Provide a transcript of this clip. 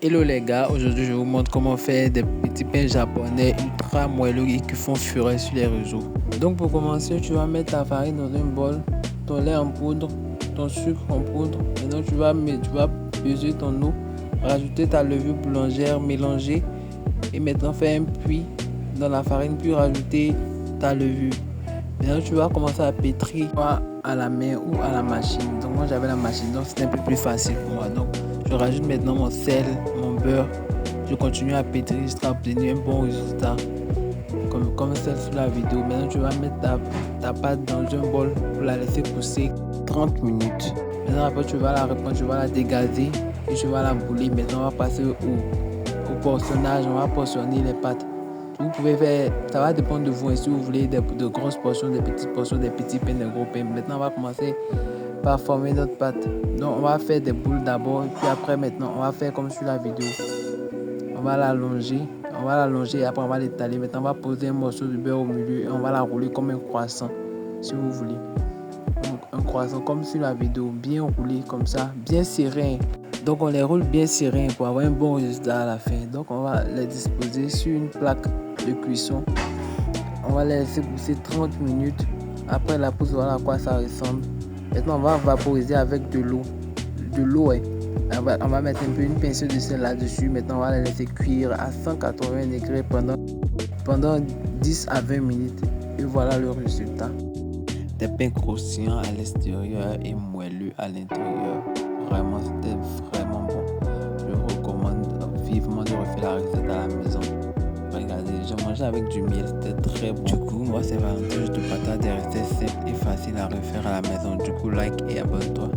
Hello les gars, aujourd'hui je vous montre comment faire des petits pains japonais ultra moelleux et qui font fureur sur les réseaux. Donc pour commencer, tu vas mettre ta farine dans un bol, ton lait en poudre, ton sucre en poudre. Maintenant tu vas peser ton eau, rajouter ta levure boulangère, mélanger et maintenant faire un puits dans la farine puis rajouter ta levure. Maintenant tu vas commencer à pétrir à la main ou à la machine. Donc moi j'avais la machine, donc c'était un peu plus facile pour moi. Donc je rajoute maintenant mon sel, mon beurre. Je continue à pétrir jusqu'à obtenir un bon résultat. Comme celle sur la vidéo. Maintenant tu vas mettre ta pâte dans un bol pour la laisser pousser 30 minutes. Maintenant après tu vas la reprendre, tu vas la dégazer et tu vas la bouler. Maintenant on va passer au portionnage, on va portionner les pâtes. Vous pouvez faire, ça va dépendre de vous, si vous voulez de grosses portions, des petites portions, des petits pains, des gros pains. Maintenant on va commencer par former notre pâte. Donc on va faire des boules d'abord, puis après maintenant on va faire comme sur la vidéo. On va l'allonger et après on va l'étaler. Maintenant on va poser un morceau de beurre au milieu et on va la rouler comme un croissant, si vous voulez. Donc, un croissant comme sur la vidéo, bien roulé comme ça, bien serré. Donc on les roule bien serrés pour avoir un bon résultat à la fin. Donc on va les disposer sur une plaque de cuisson. On va les laisser pousser 30 minutes. Après la pousse, voilà à quoi ça ressemble. Maintenant on va vaporiser avec de l'eau. Ouais. On va mettre un peu une pincée de sel là-dessus. Maintenant on va les laisser cuire à 180 degrés pendant 10 à 20 minutes. Et voilà le résultat. Des pains croustillants à l'extérieur et moelleux à l'intérieur. Vraiment, c'était vraiment bon. Je recommande vivement de refaire la recette à la maison. Regardez, j'ai mangé avec du miel, c'était très bon. Du coup, moi c'est Valentin, je te partage des recettes simples et faciles à refaire à la maison. Du coup, like et abonne-toi.